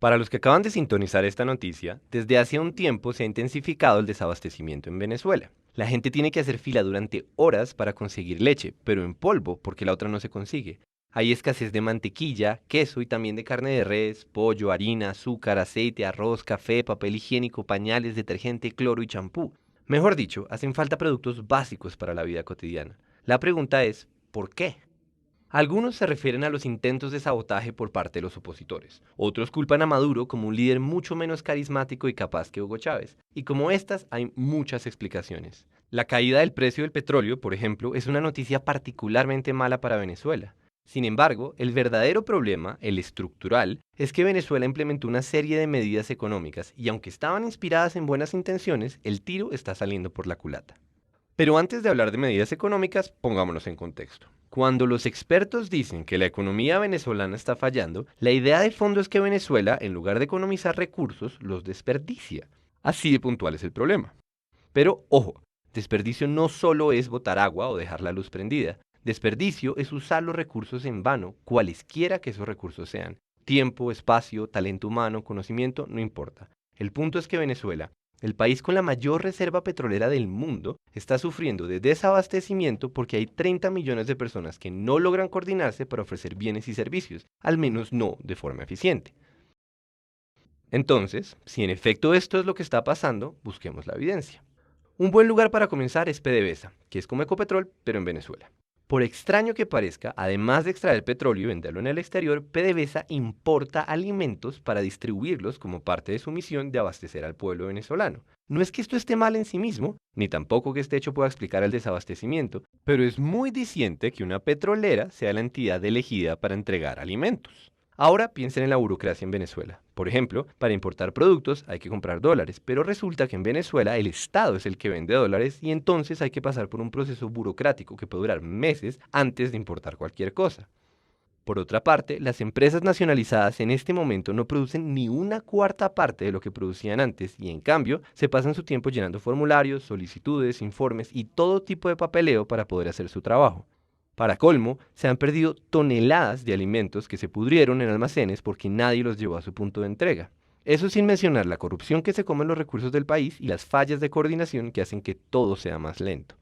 Para los que acaban de sintonizar esta noticia, desde hace un tiempo se ha intensificado el desabastecimiento en Venezuela. La gente tiene que hacer fila durante horas para conseguir leche, pero en polvo porque la otra no se consigue. Hay escasez de mantequilla, queso y también de carne de res, pollo, harina, azúcar, aceite, arroz, café, papel higiénico, pañales, detergente, cloro y champú. Mejor dicho, hacen falta productos básicos para la vida cotidiana. La pregunta es, ¿por qué? Algunos se refieren a los intentos de sabotaje por parte de los opositores. Otros culpan a Maduro como un líder mucho menos carismático y capaz que Hugo Chávez. Y como estas, hay muchas explicaciones. La caída del precio del petróleo, por ejemplo, es una noticia particularmente mala para Venezuela. Sin embargo, el verdadero problema, el estructural, es que Venezuela implementó una serie de medidas económicas y aunque estaban inspiradas en buenas intenciones, el tiro está saliendo por la culata. Pero antes de hablar de medidas económicas, pongámonos en contexto. Cuando los expertos dicen que la economía venezolana está fallando, la idea de fondo es que Venezuela, en lugar de economizar recursos, los desperdicia. Así de puntual es el problema. Pero, ojo, desperdicio no solo es botar agua o dejar la luz prendida. Desperdicio es usar los recursos en vano, cualesquiera que esos recursos sean. Tiempo, espacio, talento humano, conocimiento, no importa. El punto es que Venezuela, el país con la mayor reserva petrolera del mundo, está sufriendo de desabastecimiento porque hay 30 millones de personas que no logran coordinarse para ofrecer bienes y servicios, al menos no de forma eficiente. Entonces, si en efecto esto es lo que está pasando, busquemos la evidencia. Un buen lugar para comenzar es PDVSA, que es como Ecopetrol, pero en Venezuela. Por extraño que parezca, además de extraer petróleo y venderlo en el exterior, PDVSA importa alimentos para distribuirlos como parte de su misión de abastecer al pueblo venezolano. No es que esto esté mal en sí mismo, ni tampoco que este hecho pueda explicar el desabastecimiento, pero es muy diciente que una petrolera sea la entidad elegida para entregar alimentos. Ahora piensen en la burocracia en Venezuela. Por ejemplo, para importar productos hay que comprar dólares, pero resulta que en Venezuela el Estado es el que vende dólares y entonces hay que pasar por un proceso burocrático que puede durar meses antes de importar cualquier cosa. Por otra parte, las empresas nacionalizadas en este momento no producen ni una cuarta parte de lo que producían antes y en cambio se pasan su tiempo llenando formularios, solicitudes, informes y todo tipo de papeleo para poder hacer su trabajo. Para colmo, se han perdido toneladas de alimentos que se pudrieron en almacenes porque nadie los llevó a su punto de entrega. Eso sin mencionar la corrupción que se come en los recursos del país y las fallas de coordinación que hacen que todo sea más lento.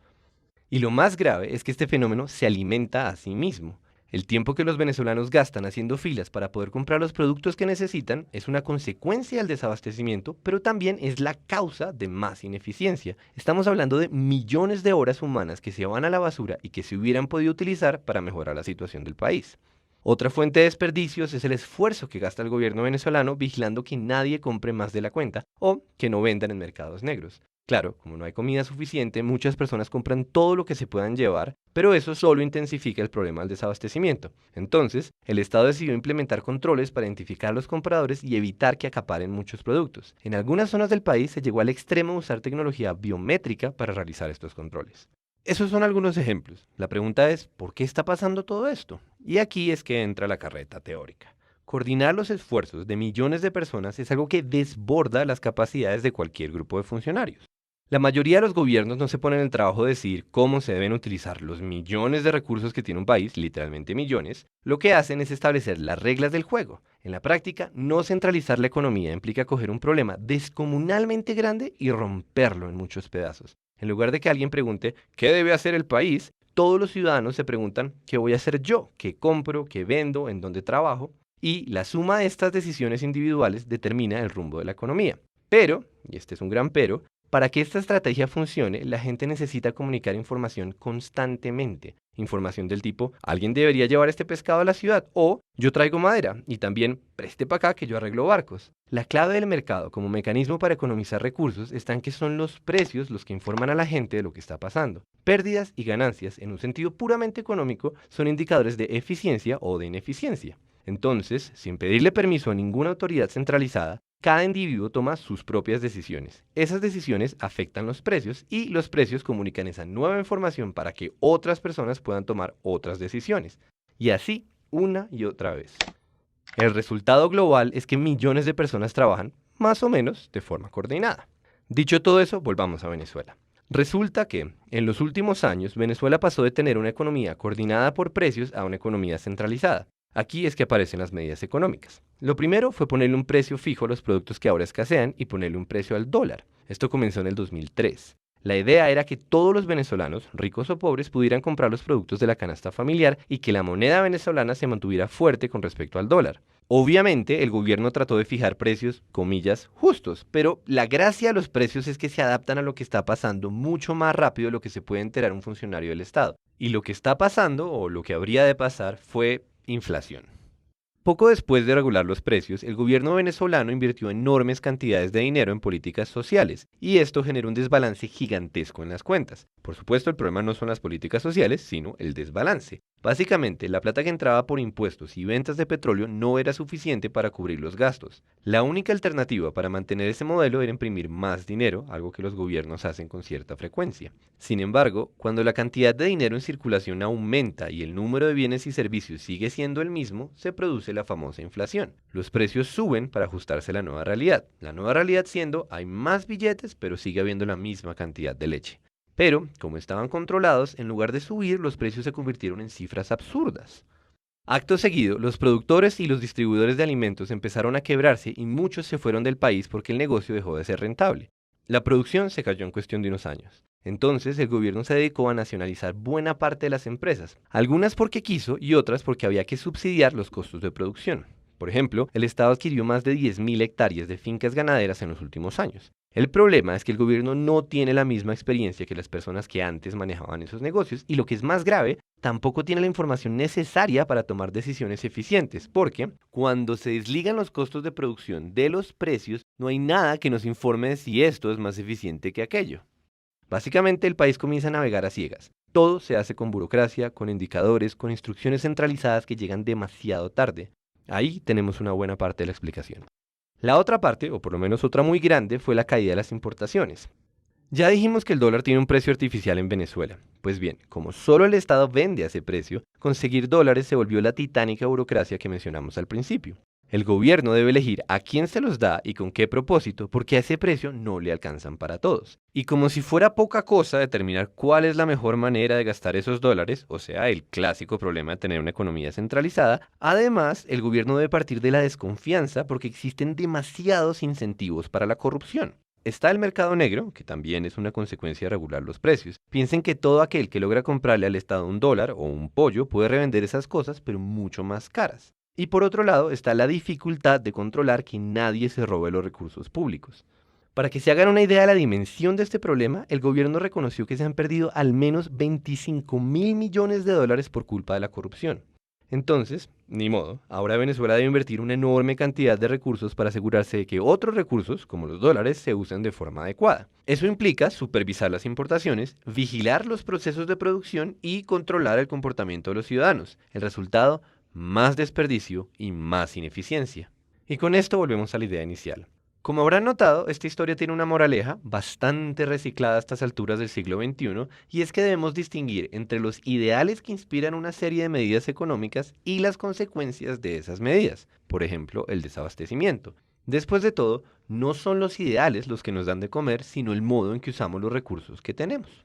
Y lo más grave es que este fenómeno se alimenta a sí mismo. El tiempo que los venezolanos gastan haciendo filas para poder comprar los productos que necesitan es una consecuencia del desabastecimiento, pero también es la causa de más ineficiencia. Estamos hablando de millones de horas humanas que se van a la basura y que se hubieran podido utilizar para mejorar la situación del país. Otra fuente de desperdicios es el esfuerzo que gasta el gobierno venezolano vigilando que nadie compre más de la cuenta o que no vendan en mercados negros. Claro, como no hay comida suficiente, muchas personas compran todo lo que se puedan llevar, pero eso solo intensifica el problema del desabastecimiento. Entonces, el Estado decidió implementar controles para identificar a los compradores y evitar que acaparen muchos productos. En algunas zonas del país se llegó al extremo de usar tecnología biométrica para realizar estos controles. Esos son algunos ejemplos. La pregunta es, ¿por qué está pasando todo esto? Y aquí es que entra la carreta teórica. Coordinar los esfuerzos de millones de personas es algo que desborda las capacidades de cualquier grupo de funcionarios. La mayoría de los gobiernos no se ponen el trabajo de decidir cómo se deben utilizar los millones de recursos que tiene un país, literalmente millones. Lo que hacen es establecer las reglas del juego. En la práctica, no centralizar la economía implica coger un problema descomunalmente grande y romperlo en muchos pedazos. En lugar de que alguien pregunte ¿qué debe hacer el país?, todos los ciudadanos se preguntan ¿qué voy a hacer yo? ¿Qué compro? ¿Qué vendo? ¿En dónde trabajo? Y la suma de estas decisiones individuales determina el rumbo de la economía. Pero, y este es un gran pero, para que esta estrategia funcione, la gente necesita comunicar información constantemente. Información del tipo, alguien debería llevar este pescado a la ciudad, o yo traigo madera, y también preste para acá que yo arreglo barcos. La clave del mercado como mecanismo para economizar recursos está en que son los precios los que informan a la gente de lo que está pasando. Pérdidas y ganancias, en un sentido puramente económico, son indicadores de eficiencia o de ineficiencia. Entonces, sin pedirle permiso a ninguna autoridad centralizada, cada individuo toma sus propias decisiones. Esas decisiones afectan los precios y los precios comunican esa nueva información para que otras personas puedan tomar otras decisiones. Y así, una y otra vez. El resultado global es que millones de personas trabajan, más o menos, de forma coordinada. Dicho todo eso, volvamos a Venezuela. Resulta que, en los últimos años, Venezuela pasó de tener una economía coordinada por precios a una economía centralizada. Aquí es que aparecen las medidas económicas. Lo primero fue ponerle un precio fijo a los productos que ahora escasean y ponerle un precio al dólar. Esto comenzó en el 2003. La idea era que todos los venezolanos, ricos o pobres, pudieran comprar los productos de la canasta familiar y que la moneda venezolana se mantuviera fuerte con respecto al dólar. Obviamente, el gobierno trató de fijar precios, comillas, justos, pero la gracia de los precios es que se adaptan a lo que está pasando mucho más rápido de lo que se puede enterar un funcionario del Estado. Y lo que está pasando, o lo que habría de pasar, fue inflación. Poco después de regular los precios, el gobierno venezolano invirtió enormes cantidades de dinero en políticas sociales, y esto generó un desbalance gigantesco en las cuentas. Por supuesto, el problema no son las políticas sociales, sino el desbalance. Básicamente, la plata que entraba por impuestos y ventas de petróleo no era suficiente para cubrir los gastos. La única alternativa para mantener ese modelo era imprimir más dinero, algo que los gobiernos hacen con cierta frecuencia. Sin embargo, cuando la cantidad de dinero en circulación aumenta y el número de bienes y servicios sigue siendo el mismo, se produce la famosa inflación. Los precios suben para ajustarse a la nueva realidad. La nueva realidad siendo, hay más billetes, pero sigue habiendo la misma cantidad de leche. Pero, como estaban controlados, en lugar de subir, los precios se convirtieron en cifras absurdas. Acto seguido, los productores y los distribuidores de alimentos empezaron a quebrarse y muchos se fueron del país porque el negocio dejó de ser rentable. La producción se cayó en cuestión de unos años. Entonces, el gobierno se dedicó a nacionalizar buena parte de las empresas, algunas porque quiso y otras porque había que subsidiar los costos de producción. Por ejemplo, el Estado adquirió más de 10.000 hectáreas de fincas ganaderas en los últimos años. El problema es que el gobierno no tiene la misma experiencia que las personas que antes manejaban esos negocios y lo que es más grave, tampoco tiene la información necesaria para tomar decisiones eficientes, porque cuando se desligan los costos de producción de los precios, no hay nada que nos informe de si esto es más eficiente que aquello. Básicamente el país comienza a navegar a ciegas. Todo se hace con burocracia, con indicadores, con instrucciones centralizadas que llegan demasiado tarde. Ahí tenemos una buena parte de la explicación. La otra parte, o por lo menos otra muy grande, fue la caída de las importaciones. Ya dijimos que el dólar tiene un precio artificial en Venezuela. Pues bien, como solo el Estado vende a ese precio, conseguir dólares se volvió la titánica burocracia que mencionamos al principio. El gobierno debe elegir a quién se los da y con qué propósito, porque a ese precio no le alcanzan para todos. Y como si fuera poca cosa determinar cuál es la mejor manera de gastar esos dólares, o sea, el clásico problema de tener una economía centralizada, además, el gobierno debe partir de la desconfianza porque existen demasiados incentivos para la corrupción. Está el mercado negro, que también es una consecuencia de regular los precios. Piensen que todo aquel que logra comprarle al Estado un dólar o un pollo puede revender esas cosas, pero mucho más caras. Y por otro lado está la dificultad de controlar que nadie se robe los recursos públicos. Para que se hagan una idea de la dimensión de este problema, el gobierno reconoció que se han perdido al menos 25.000 millones de dólares por culpa de la corrupción. Entonces, ni modo, ahora Venezuela debe invertir una enorme cantidad de recursos para asegurarse de que otros recursos, como los dólares, se usen de forma adecuada. Eso implica supervisar las importaciones, vigilar los procesos de producción y controlar el comportamiento de los ciudadanos. El resultado, más desperdicio y más ineficiencia. Y con esto volvemos a la idea inicial. Como habrán notado, esta historia tiene una moraleja bastante reciclada a estas alturas del siglo XXI, y es que debemos distinguir entre los ideales que inspiran una serie de medidas económicas y las consecuencias de esas medidas, por ejemplo, el desabastecimiento. Después de todo, no son los ideales los que nos dan de comer, sino el modo en que usamos los recursos que tenemos.